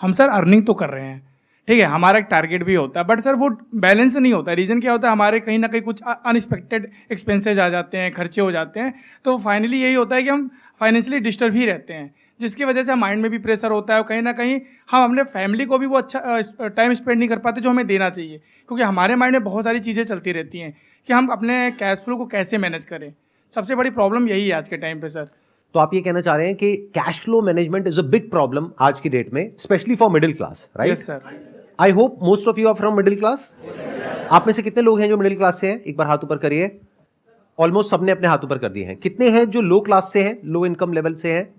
हम sir earning तो कर रहे हैं, ठीक है, हमारा एक टारगेट भी होता है, बट सर वो बैलेंस नहीं होता है। रीज़न क्या होता है, हमारे कहीं ना कहीं कुछ अनएक्सपेक्टेड एक्सपेंसेज आ जाते हैं, खर्चे हो जाते हैं, तो फाइनली यही होता है कि हम फाइनेंशियली डिस्टर्ब ही रहते हैं, जिसकी वजह से माइंड में भी प्रेशर होता है और कहीं ना कहीं हम अपने फैमिली को भी वो अच्छा टाइम स्पेंड नहीं कर पाते जो हमें देना चाहिए, क्योंकि हमारे माइंड में बहुत सारी चीज़ें चलती रहती हैं कि हम अपने कैश फ्लो को कैसे मैनेज करें। सबसे बड़ी प्रॉब्लम यही है आज के टाइम पे सर। तो आप ये कहना चाह रहे हैं कि cash flow management is a big problem आज की डेट में, specially for middle class, right? Yes sir. I hope most of you are from middle class. आप में से कितने लोग हैं जो मिडिल क्लास से हैं? एक बार हाथ ऊपर करिए। ऑलमोस्ट सबने अपने हाथ ऊपर कर दिए हैं। कितने हैं जो लो क्लास से हैं, लो इनकम लेवल से हैं?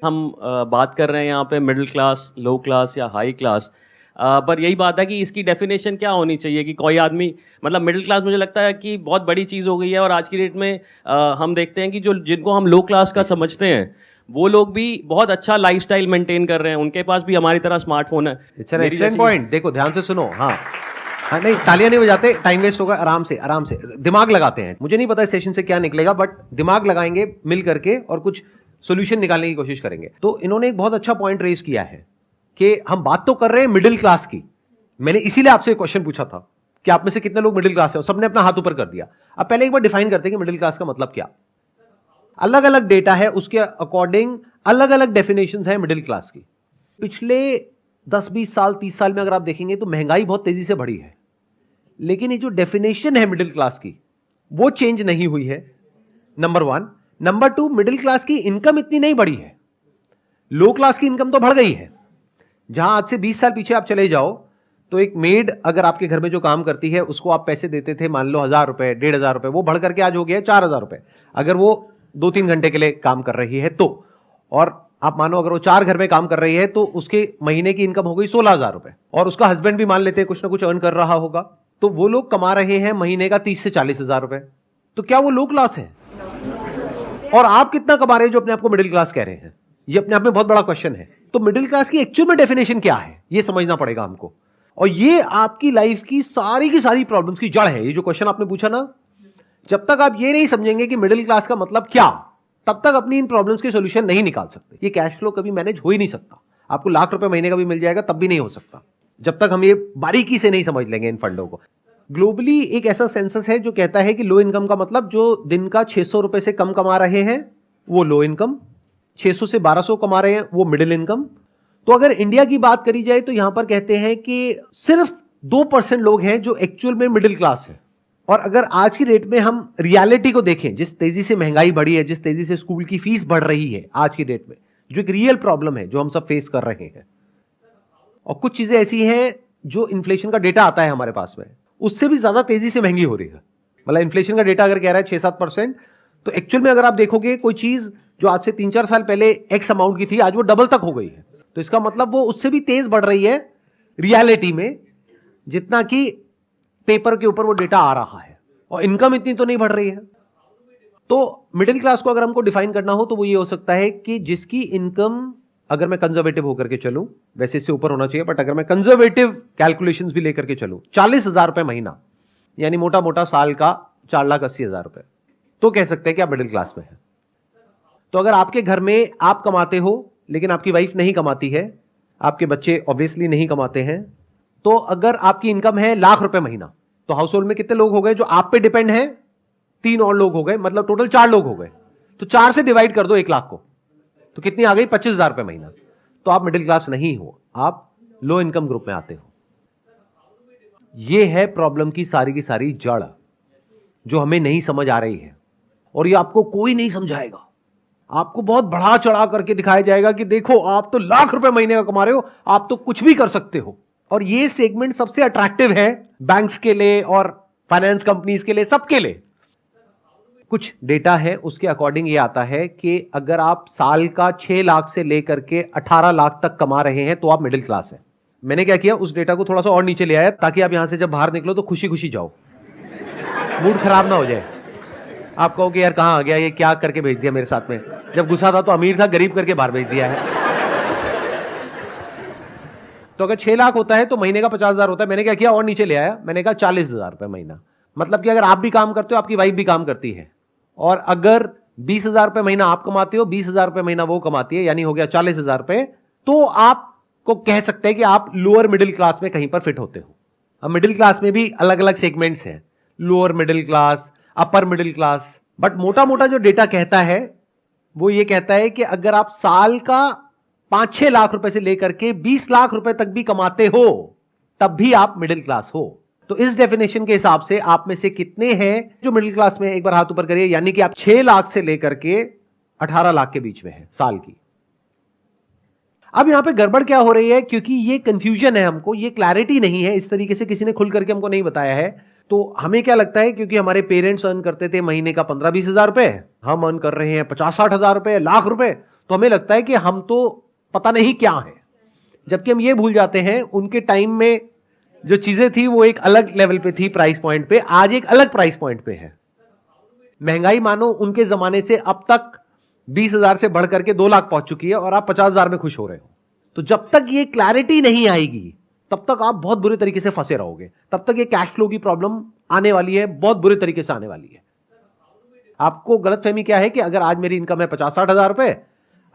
हम बात कर रहे हैं यहाँ पे मिडिल क्लास, लो क्लास या हाई क्लास, पर यही बात है कि इसकी डेफिनेशन क्या होनी चाहिए कि कोई आदमी, मतलब मिडिल क्लास मुझे लगता है कि बहुत बड़ी चीज़ हो गई है। और आज की डेट में हम देखते हैं कि जो जिनको हम लो क्लास का समझते हैं वो लोग भी बहुत अच्छा लाइफस्टाइल मेंटेन कर रहे हैं, उनके पास भी हमारी तरह स्मार्टफोन है। It's an excellent point. देखो ध्यान से सुनो। हाँ हाँ, नहीं तालियां नहीं बजाते, टाइम वेस्ट होगा। आराम से आराम से दिमाग लगाते हैं। मुझे नहीं पता इस सेशन से क्या निकलेगा, बट दिमाग लगाएंगे मिल करके और कुछ सोल्यूशन निकालने की कोशिश करेंगे। तो इन्होंने एक बहुत अच्छा पॉइंट रेज किया है कि हम बात तो कर रहे हैं मिडिल क्लास की। मैंने इसीलिए आपसे क्वेश्चन पूछा था कि आप में से कितने लोग मिडिल क्लास है, सबने अपना हाथ ऊपर कर दिया। अब पहले एक बार डिफाइन करते हैं कि मिडिल क्लास का मतलब क्या। अलग अलग डेटा है, उसके अकॉर्डिंग अलग अलग डेफिनेशंस है मिडिल क्लास की। पिछले 10-20 साल 30 साल में अगर आप देखेंगे तो महंगाई बहुत तेजी से बढ़ी है, लेकिन ये जो डेफिनेशन है मिडिल क्लास की वो चेंज नहीं हुई है, नंबर 1। नंबर 2, मिडिल क्लास की इनकम इतनी नहीं बढ़ी है, लो क्लास की इनकम तो बढ़ गई है। जहां आज से 20 साल पीछे आप चले जाओ तो एक मेड अगर आपके घर में जो काम करती है उसको आप पैसे देते थे, मान लो 1000 रुपए 1500 रुपए, वो बढ़ करके आज हो गया 4000 रुपए अगर वो 2-3 घंटे के लिए काम कर रही है तो। और आप मानो अगर वो 4 घर में काम कर रही है तो उसके महीने की इनकम हो गई 16000 रुपए, और उसका हस्बैंड भी मान लेते हैं कुछ ना कुछ अर्न कर रहा होगा, तो वो लोग कमा रहे हैं महीने का 30 से 40 हजार रुपए। तो क्या वो लो क्लास है? और आप कितना कमा रहे हैं जो अपने आप को मिडिल क्लास कह रहे हैं? ये अपने आप में बहुत बड़ा क्वेश्चन है। तो मिडिल क्लास की एक्चुअल में डेफिनेशन क्या है ये समझना पड़ेगा हमको, और ये आपकी लाइफ की सारी प्रॉब्लम्स की जड़ है। ये जो क्वेश्चन आपने पूछा ना, जब तक आप ये नहीं समझेंगे कि मिडिल क्लास का मतलब क्या, तब तक अपनी इन प्रॉब्लम्स के सॉल्यूशन नहीं निकाल सकते। ये कैश फ्लो कभी मैनेज हो ही नहीं सकता। आपको लाख रुपए महीने का भी मिल जाएगा तब भी नहीं हो सकता, जब तक हम ये बारीकी से नहीं समझ लेंगे इन फंडों को। ग्लोबली एक ऐसा सेंसस है जो कहता है कि लो इनकम का मतलब जो दिन का 600 रुपए से कम कमा रहे हैं वो लो इनकम, 600 से 1200 कमा रहे हैं वो मिडिल इनकम। तो अगर इंडिया की बात करी जाए तो यहां पर कहते हैं कि सिर्फ 2% लोग हैं जो एक्चुअल में मिडिल क्लास है। और अगर आज की डेट में हम रियलिटी को देखें, जिस तेजी से महंगाई बढ़ी है, जिस तेजी से स्कूल की फीस बढ़ रही है आज की डेट में, जो एक रियल प्रॉब्लम है जो हम सब फेस कर रहे हैं, और कुछ चीजें ऐसी हैं जो इन्फ्लेशन का डेटा आता है हमारे पास में, उससे भी ज्यादा तेजी से महंगी हो रही है। मतलब इन्फ्लेशन का डेटा अगर कह रहा है 6-7%, तो एक्चुअल में अगर आप देखोगे कोई चीज जो आज से 3-4 साल पहले एक्स अमाउंट की थी, आज वो डबल तक हो गई है। तो इसका मतलब वो उससे भी तेज बढ़ रही है रियलिटी में, जितना कि पेपर के ऊपर वो डेटा आ रहा है, और इनकम इतनी तो नहीं बढ़ रही है। तो मिडिल क्लास को अगर हमको डिफाइन करना हो तो वो ये हो सकता है कि जिसकी इनकम, अगर मैं कंजर्वेटिव होकर के चलूं, वैसे इससे ऊपर होना चाहिए, बट अगर मैं कंजर्वेटिव कैलकुलेशंस भी लेकर के चलूं, 40,000 रुपए महीना, यानी मोटा मोटा साल का 4,80,000 रुपए, तो कह सकते हैं कि आप मिडिल क्लास में हैं। तो अगर आपके घर में आप कमाते हो लेकिन आपकी वाइफ नहीं कमाती है, आपके बच्चे ऑब्वियसली नहीं कमाते हैं, तो अगर आपकी इनकम है लाख रुपए महीना, तो हाउस होल्ड में कितने लोग हो गए जो आप पे डिपेंड है? 3 और लोग हो गए, मतलब टोटल 4 लोग हो गए। तो 4 से डिवाइड कर दो 1 लाख को, तो कितनी आ गई? 25,000 रुपए महीना। तो आप मिडिल क्लास नहीं हो, आप लो इनकम ग्रुप में आते हो। यह है प्रॉब्लम की सारी जड़ जो हमें नहीं समझ आ रही है, और ये आपको कोई नहीं समझाएगा। आपको बहुत बढ़ा चढ़ा करके दिखाया जाएगा कि देखो आप तो लाख रुपए महीने का कमा रहे हो, आप तो कुछ भी कर सकते हो। और ये सेगमेंट सबसे अट्रैक्टिव है बैंक्स के लिए और फाइनेंस कंपनीज के लिए, सबके लिए। कुछ डेटा है उसके अकॉर्डिंग ये आता है कि अगर आप साल का 6 लाख से लेकर के 18 लाख तक कमा रहे हैं तो आप मिडिल क्लास है। मैंने क्या किया, उस डेटा को थोड़ा सा और नीचे ले आया ताकि आप यहां से जब बाहर निकलो तो खुशी खुशी जाओ, मूड खराब ना हो जाए। आप कहो कि यार कहां आ गया, ये क्या करके भेज दिया मेरे साथ में, जब गुस्सा था तो अमीर था, गरीब करके बाहर भेज दिया है। तो अगर 6 लाख होता है तो महीने का 50,000 होता है। मैंने क्या किया, और नीचे ले आया, मैंने कहा 40,000 रुपए महीना। मतलब कि अगर आप भी काम करते हो, आपकी वाइफ भी काम करती है, और अगर 20,000 रुपए महीना आप कमाते हो, 20,000 रुपए महीना वो कमाती है, यानी हो गया 40,000 रुपए, तो आपको को कह सकते हैं कि आप लोअर मिडिल क्लास में कहीं पर फिट होते हो। अब मिडिल क्लास में भी अलग अलग सेगमेंट्स हैं, lower middle class, upper middle class. But मोटा मोटा जो डेटा कहता है वो ये कहता है कि अगर आप साल का 5-6 लाख रुपए से लेकर के 20 लाख रुपए तक भी कमाते हो तब भी आप मिडिल क्लास हो। तो इस डेफिनेशन के हिसाब से आप में से कितने हैं जो मिडिल क्लास में, एक बार हाथ ऊपर करिए, यानी कि आप 6 लाख से लेकर के 18 लाख के बीच में है साल की। अब यहां पे गड़बड़ क्या हो रही है, क्योंकि ये कंफ्यूजन है, हमको ये क्लैरिटी नहीं है, इस तरीके से किसी ने खुल करके हमको नहीं बताया है। तो हमें क्या लगता है, क्योंकि हमारे पेरेंट्स अर्न करते थे महीने का 15-20 हजार रुपए, हम अर्न कर रहे हैं 50-60 हजार रुपए, लाख रुपए, तो हमें लगता है कि हम तो पता नहीं क्या है। जबकि हम ये भूल जाते हैं उनके टाइम में जो चीजें थी वो एक अलग लेवल पे थी, प्राइस पॉइंट पे, आज एक अलग प्राइस पॉइंट पे है। महंगाई मानो उनके जमाने से अब तक 20,000 से बढ़ करके 2 लाख पहुंच चुकी है और आप 50,000 में खुश हो रहे हो। तो जब तक ये क्लैरिटी नहीं आएगी तब तक आप बहुत बुरे तरीके से फंसे रहोगे, तब तक ये कैश फ्लो की प्रॉब्लम आने वाली है, बहुत बुरे तरीके से आने वाली है। आपको गलतफहमी क्या है कि अगर आज मेरी इनकम है 50-60 हजार रुपए,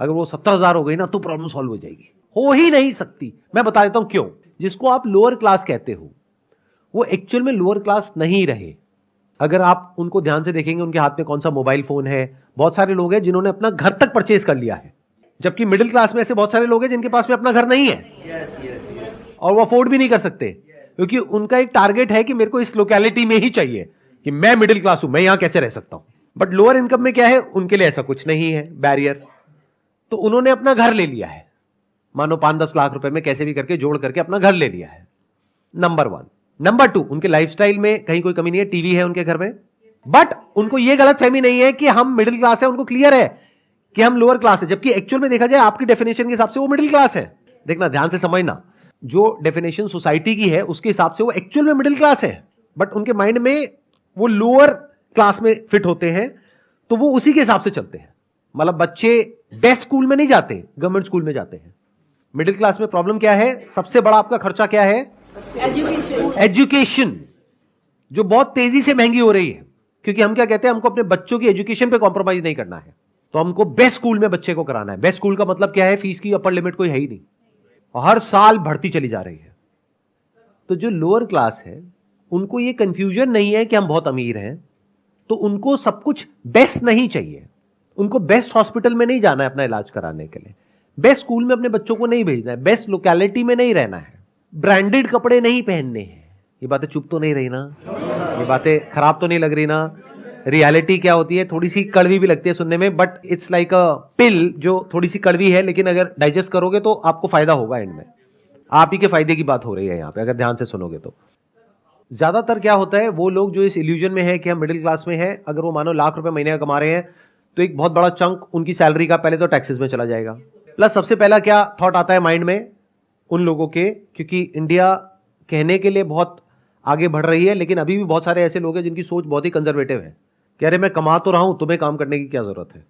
अगर वो 70,000 हो गई ना तो प्रॉब्लम सॉल्व हो जाएगी। हो ही नहीं सकती। मैं बता देता हूं क्यों। जिसको आप लोअर क्लास कहते हो वो एक्चुअल में लोअर क्लास नहीं रहे। अगर आप उनको ध्यान से देखेंगे, उनके हाथ में कौन सा मोबाइल फोन है। बहुत सारे लोग हैं जिन्होंने अपना घर तक परचेज कर लिया है, जबकि मिडिल क्लास में ऐसे बहुत सारे लोग हैं जिनके पास में अपना घर नहीं है और वो अफोर्ड भी नहीं कर सकते, क्योंकि उनका एक टारगेट है कि मेरे को इस लोकेलिटी में ही चाहिए, कि मैं मिडिल क्लास हूं, मैं यहां कैसे रह सकता हूं। बट लोअर इनकम में क्या है, उनके लिए ऐसा कुछ नहीं है बैरियर, तो उन्होंने अपना घर ले लिया है। मानो 5-10 लाख रुपए में कैसे भी करके जोड़ करके अपना घर ले लिया है। नंबर 1। नंबर 2, उनके लाइफस्टाइल में कहीं कोई कमी नहीं है, टीवी है उनके घर में, बट उनको यह गलतफहमी नहीं है कि हम मिडिल क्लास है। उनको क्लियर है कि हम लोअर क्लास है, जबकि एक्चुअल में देखा जाए आपकी डेफिनेशन के हिसाब से वो मिडिल क्लास है। देखना, ध्यान से समझना, जो डेफिनेशन सोसाइटी की है उसके हिसाब से वो एक्चुअल में मिडिल क्लास है, बट उनके माइंड में वो लोअर क्लास में फिट होते हैं, तो वो उसी के हिसाब से चलते हैं। मतलब बच्चे बेस्ट स्कूल में नहीं जाते, गवर्नमेंट स्कूल में जाते हैं। मिडिल क्लास में प्रॉब्लम क्या है, सबसे बड़ा आपका खर्चा क्या है, एजुकेशन, जो बहुत तेजी से महंगी हो रही है। क्योंकि हम क्या कहते हैं, हमको अपने बच्चों की एजुकेशन पे कॉम्प्रोमाइज नहीं करना है, तो हमको बेस्ट स्कूल में बच्चे को कराना है। बेस्ट स्कूल का मतलब क्या है, फीस की अपर लिमिट कोई है ही नहीं, और हर साल बढ़ती चली जा रही है। तो जो लोअर क्लास है उनको ये कंफ्यूजन नहीं है कि हम बहुत अमीर हैं, तो उनको सब कुछ बेस्ट नहीं चाहिए। उनको बेस्ट हॉस्पिटल में नहीं जाना है अपना इलाज कराने के लिए, बेस्ट स्कूल में अपने बच्चों को नहीं भेजना है, बेस्ट लोकेलिटी में नहीं रहना है, ब्रांडेड कपड़े नहीं पहनने हैं। ये बातें चुप तो नहीं रही ना, ये बातें खराब तो नहीं लग रही ना। रियलिटी क्या होती है, थोड़ी सी कड़वी भी लगती है सुनने में, बट इट्स लाइक अ पिल जो थोड़ी सी कड़वी है, लेकिन अगर डाइजेस्ट करोगे तो आपको फायदा होगा एंड में। आप ही के फायदे की बात हो रही है यहां पे, अगर ध्यान से सुनोगे तो। ज्यादातर क्या होता है, वो लोग जो इस इल्यूजन में है कि हम मिडिल क्लास में हैं, अगर वो मानो लाख रुपए महीने का कमा रहे हैं तो एक बहुत बड़ा चंक उनकी सैलरी का पहले तो टैक्सेस में चला जाएगा। प्लस सबसे पहला क्या थॉट आता है माइंड में उन लोगों के, क्योंकि इंडिया कहने के लिए बहुत आगे बढ़ रही है, लेकिन अभी भी बहुत सारे ऐसे लोग हैं जिनकी सोच बहुत ही कंजर्वेटिव है। कह रहे मैं कमा तो रहा हूं, तुम्हें काम करने की क्या जरूरत है।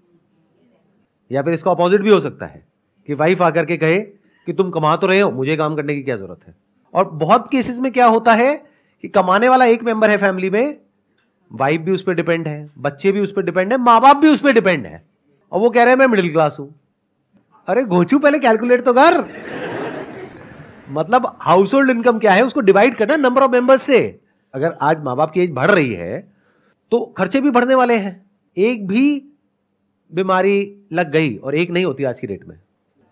या फिर इसका अपोजिट भी हो सकता है कि वाइफ आकर के कहे कि तुम कमा तो रहे हो, मुझे काम करने की क्या जरूरत है। और बहुत केसेस में क्या होता है कि कमाने वाला एक मेंबर है फैमिली में, वाइफ भी उस पर डिपेंड है, बच्चे भी उस पर डिपेंड है, माँ बाप भी उस पर डिपेंड है, और वो कह रहे हैं मैं मिडिल क्लास हूं। अरे घोचू, पहले कैलकुलेट तो कर। मतलब हाउस होल्ड इनकम क्या है उसको डिवाइड करना नंबर ऑफ मेंबर्स से। अगर आज माँ बाप की एज बढ़ रही है तो खर्चे भी बढ़ने वाले हैं। एक भी बीमारी लग गई, और एक नहीं होती आज की डेट में,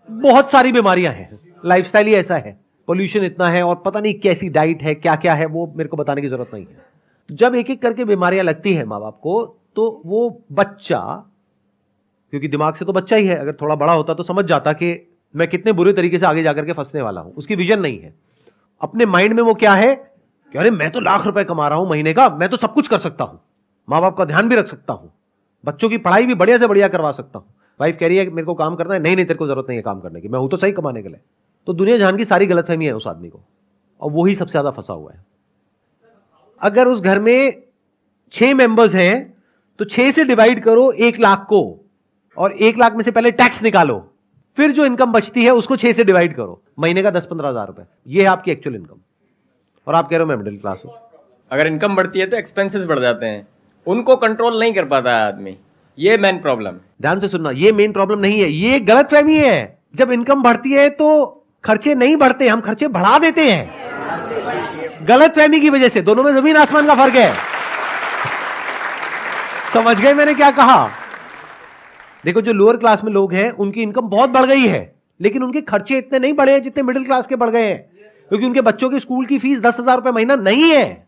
बहुत सारी बीमारियां हैं। लाइफस्टाइल ही ऐसा है, पोल्यूशन इतना है, और पता नहीं कैसी डाइट है, क्या क्या है, वो मेरे को बताने की जरूरत नहीं है। जब एक एक करके बीमारियां लगती है माँ बाप को, तो वो बच्चा, क्योंकि दिमाग से तो बच्चा ही है, अगर थोड़ा बड़ा होता तो समझ जाता कि मैं कितने बुरे तरीके से आगे जाकर के फंसने वाला हूं। उसकी विजन नहीं है। अपने माइंड में वो क्या है कि अरे मैं तो लाख रुपए कमा रहा हूं महीने का, मैं तो सब कुछ कर सकता हूं, माँ बाप का ध्यान भी रख सकता हूं, बच्चों की पढ़ाई भी बढ़िया से बढ़िया करवा सकता हूं। वाइफ कह रही है मेरे को काम करना है, नहीं नहीं तेरे को जरूरत नहीं है काम करने की, मैं हूं तो सही कमाने के लिए। तो दुनिया जहान की सारी गलतफहमी है उस आदमी को, और वही सबसे ज्यादा फंसा हुआ है। अगर उस घर में 6 मेंबर्स हैं तो 6 से डिवाइड करो 1 लाख को, और 1 लाख में से पहले टैक्स निकालो, फिर जो इनकम बचती है उसको 6 से डिवाइड करो, महीने का 10-15 हजार रुपए, ये है आपकी एक्चुअल इनकम। और आप कह रहे हो मैं मिडिल क्लास हूं। अगर इनकम बढ़ती है तो एक्सपेंसेस बढ़ जाते हैं, उनको कंट्रोल नहीं कर पाता है आदमी, ये मेन प्रॉब्लम। ध्यान से सुनना, ये मेन प्रॉब्लम नहीं है, ये गलतफहमी है। जब इनकम बढ़ती है तो खर्चे नहीं बढ़ते, हम खर्चे बढ़ा देते हैं गलतफहमी की वजह से। दोनों में जमीन आसमान का फर्क है। समझ गए मैंने क्या कहा? देखो, जो लोअर क्लास में लोग हैं उनकी इनकम बहुत बढ़ गई है, लेकिन उनके खर्चे इतने नहीं बढ़े हैं जितने मिडिल क्लास के बढ़ गए हैं, क्योंकि उनके बच्चों की स्कूल की फीस 10,000 रुपए महीना नहीं है।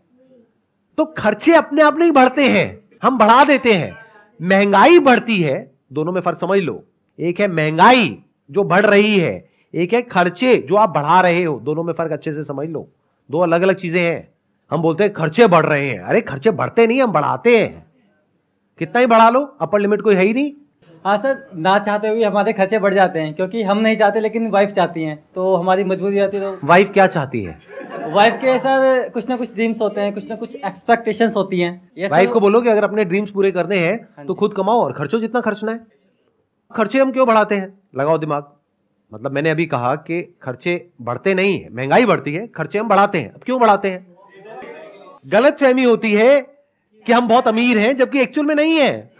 तो खर्चे अपने आप नहीं बढ़ते हैं, हम बढ़ा देते हैं। महंगाई बढ़ती है, दोनों में फर्क समझ लो। एक है महंगाई जो बढ़ रही है, एक है खर्चे जो आप बढ़ा रहे हो। दोनों में फर्क अच्छे से समझ लो, दो अलग अलग चीजें हैं। हम बोलते हैं खर्चे बढ़ रहे हैं, अरे खर्चे बढ़ते नहीं, हम बढ़ाते हैं। कितना ही बढ़ा लो, अपर लिमिट कोई है ही नहीं। हाँ सर, ना चाहते हुए हमारे खर्चे बढ़ जाते हैं, क्योंकि हम नहीं चाहते लेकिन वाइफ चाहती हैं, तो हमारी मजबूरी आती है। तो वाइफ क्या चाहती है? वाइफ के सर कुछ ना कुछ ड्रीम्स होते हैं, कुछ ना कुछ एक्सपेक्टेशंस होती हैं। ये वाइफ सब को बोलो कि अगर अपने ड्रीम्स पूरे करने हैं तो खुद कमाओ और खर्चो जितना खर्चना है। खर्चे हम क्यों बढ़ाते हैं? लगाओ दिमाग। मतलब मैंने अभी कहा कि खर्चे बढ़ते नहीं है, महंगाई बढ़ती है, खर्चे हम बढ़ाते हैं। अब क्यों बढ़ाते हैं? गलतफहमी होती है कि हम बहुत अमीर हैं, जबकि एक्चुअल में नहीं है,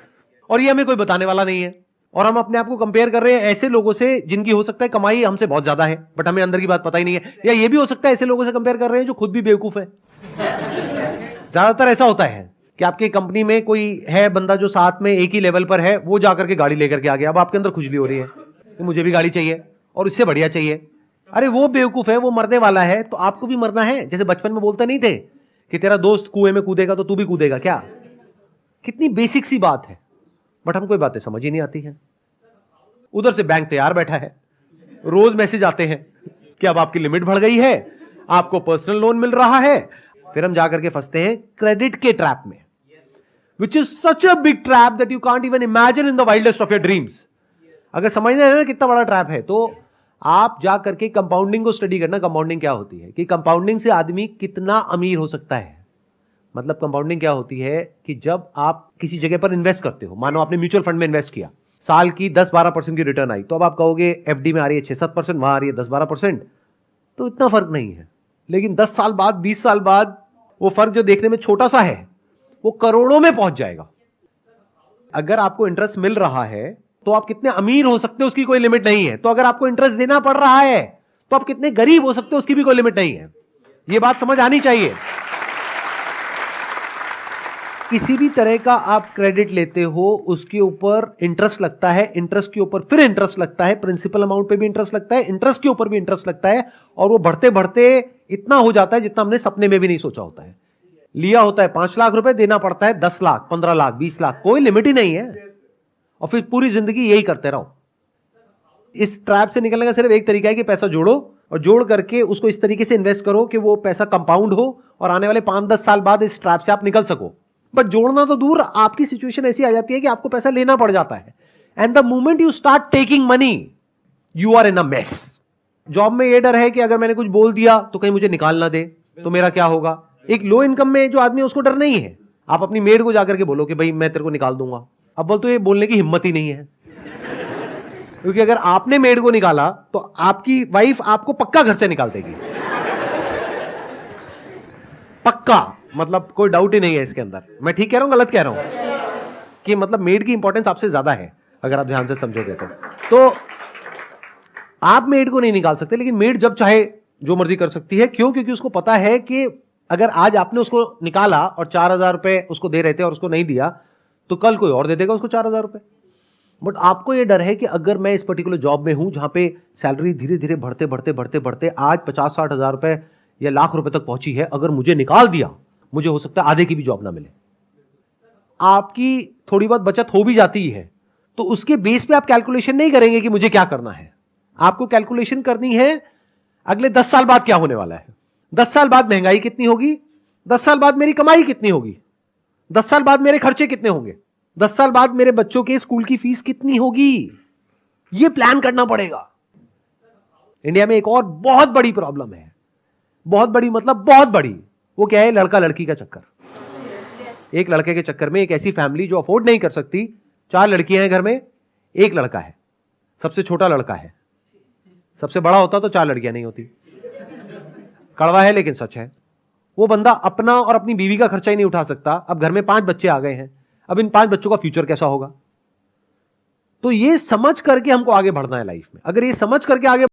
और ये हमें कोई बताने वाला नहीं है। और हम अपने आप को कंपेयर कर रहे हैं ऐसे लोगों से जिनकी हो सकता है कमाई हमसे बहुत ज्यादा है, बट हमें अंदर की बात पता ही नहीं है। या ये भी हो सकता है ऐसे लोगों से कंपेयर कर रहे हैं जो खुद भी बेवकूफ है। ज्यादातर ऐसा होता है कि आपकी कंपनी में कोई है बंदा जो साथ में एक ही लेवल पर है, वो जाकर के गाड़ी लेकर के आ गया। अब आपके अंदर खुजली हो रही है कि मुझे भी गाड़ी चाहिए और इससे बढ़िया चाहिए। अरे वो बेवकूफ है, वो मरने वाला है, तो आपको भी मरना है। जैसे बचपन में बोलते नहीं थे कि तेरा दोस्त कुएं में कूदेगा तो तू भी कूदेगा क्या? कितनी बेसिक सी बात है, बट हमको ये बातें समझ ही नहीं आती हैं। उधर से बैंक तैयार बैठा है, रोज मैसेज आते हैं कि अब आपकी लिमिट बढ़ गई है, आपको पर्सनल लोन मिल रहा है। फिर हम जाकर के फंसते हैं क्रेडिट के ट्रैप में, which is such a big trap that you can't even imagine in the wildest of your dreams. अगर समझना है ना कितना बड़ा ट्रैप है, तो आप जा करके कंपाउंडिंग को स्टडी करना। कंपाउंडिंग क्या होती है, कि कंपाउंडिंग से आदमी कितना अमीर हो सकता है। मतलब कंपाउंडिंग क्या होती है कि जब आप किसी जगह पर इन्वेस्ट करते हो, मानो आपने म्यूचुअल फंड में इन्वेस्ट किया, साल की 10-12% की रिटर्न आई, तो अब आप कहोगे एफडी में आ रही है 6-7%, वहां आ रही है 10-12%, तो इतना फर्क नहीं है। लेकिन 10 साल बाद, 20 साल बाद वो फर्क जो देखने में छोटा सा है, वो करोड़ों में पहुंच जाएगा। अगर आपको इंटरेस्ट मिल रहा है तो आप कितने अमीर हो सकते हो उसकी कोई लिमिट नहीं है। तो अगर आपको इंटरेस्ट देना पड़ रहा है तो आप कितने गरीब हो सकते हो उसकी भी कोई लिमिट नहीं है। यह बात समझ आनी चाहिए। किसी भी तरह का आप क्रेडिट लेते हो, उसके ऊपर इंटरेस्ट लगता है, इंटरेस्ट के ऊपर फिर इंटरेस्ट लगता है, प्रिंसिपल अमाउंट पे भी इंटरेस्ट लगता है, इंटरेस्ट के ऊपर भी इंटरेस्ट लगता है, और वो बढ़ते बढ़ते इतना हो जाता है जितना हमने सपने में भी नहीं सोचा होता है। लिया होता है 5 लाख रुपए, देना पड़ता है 10 लाख, 15 लाख, 20 लाख, कोई लिमिट ही नहीं है, और फिर पूरी जिंदगी यही करते रहो। इस ट्रैप से निकलने का सिर्फ एक तरीका है कि पैसा जोड़ो, और जोड़ करके उसको इस तरीके से इन्वेस्ट करो कि वो पैसा कंपाउंड हो, और आने वाले 5-10 साल बाद इस ट्रैप से आप निकल सको। बट जोड़ना तो दूर, आपकी सिचुएशन ऐसी आ जाती है कि आपको पैसा लेना पड़ जाता है, and the moment you start taking money you are in a mess. Job में ये डर है कि अगर मैंने कुछ बोल दिया तो कहीं मुझे निकाल ना दे, तो मेरा क्या होगा। एक लो इनकम में जो आदमी है उसको डर नहीं है। आप अपनी मेड को जाकर के बोलो कि भाई मैं तेरे को निकाल दूंगा, अब बोल तो ये बोलने की हिम्मत ही नहीं है, क्योंकि अगर आपने मेड को निकाला तो आपकी वाइफ आपको पक्का घर से निकाल देगी, पक्का। मतलब कोई डाउट ही नहीं है इसके अंदर। मैं ठीक कह रहा हूं, गलत कह रहा हूं? कि मतलब मेड की इंपॉर्टेंस आपसे ज्यादा है अगर आप ध्यान से समझोगे तो आप मेड को नहीं निकाल सकते, लेकिन मेड जब चाहे जो मर्जी कर सकती है। क्यों? क्योंकि उसको पता है कि अगर आज आपने उसको निकाला और 4,000 रुपए उसको दे रहे थे और उसको नहीं दिया, तो कल कोई और दे देगा उसको 4,000 रुपए। बट आपको यह डर है कि अगर मैं इस पर्टिकुलर जॉब में हूं जहां पे सैलरी धीरे धीरे बढ़ते बढ़ते बढ़ते बढ़ते आज 50-60 हजार रुपए या लाख रुपए तक पहुंची है, अगर मुझे निकाल दिया मुझे हो सकता है आधे की भी जॉब ना मिले। आपकी थोड़ी बहुत बचत हो भी जाती है, तो उसके बेस पे आप कैलकुलेशन नहीं करेंगे कि मुझे क्या करना है। आपको कैलकुलेशन करनी है अगले 10 साल बाद क्या होने वाला है, 10 साल बाद महंगाई कितनी होगी, 10 साल बाद मेरी कमाई कितनी होगी, 10 साल बाद मेरे खर्चे कितने होंगे, 10 साल बाद मेरे बच्चों के स्कूल की फीस कितनी होगी। यह प्लान करना पड़ेगा। इंडिया में एक और बहुत बड़ी प्रॉब्लम है, बहुत बड़ी मतलब बहुत बड़ी। वो क्या है? लड़का लड़की का चक्कर। एक लड़के के चक्कर में एक ऐसी फैमिली जो अफोर्ड नहीं कर सकती, 4 लड़कियां हैं घर में, एक लड़का है, सबसे छोटा लड़का है। सबसे बड़ा होता तो 4 लड़कियां नहीं होती। कड़वा है लेकिन सच है। वो बंदा अपना और अपनी बीवी का खर्चा ही नहीं उठा सकता। अब घर में 5 बच्चे आ गए हैं, अब इन 5 बच्चों का फ्यूचर कैसा होगा। तो ये समझ करके हमको आगे बढ़ना है लाइफ में। अगर ये समझ करके आगे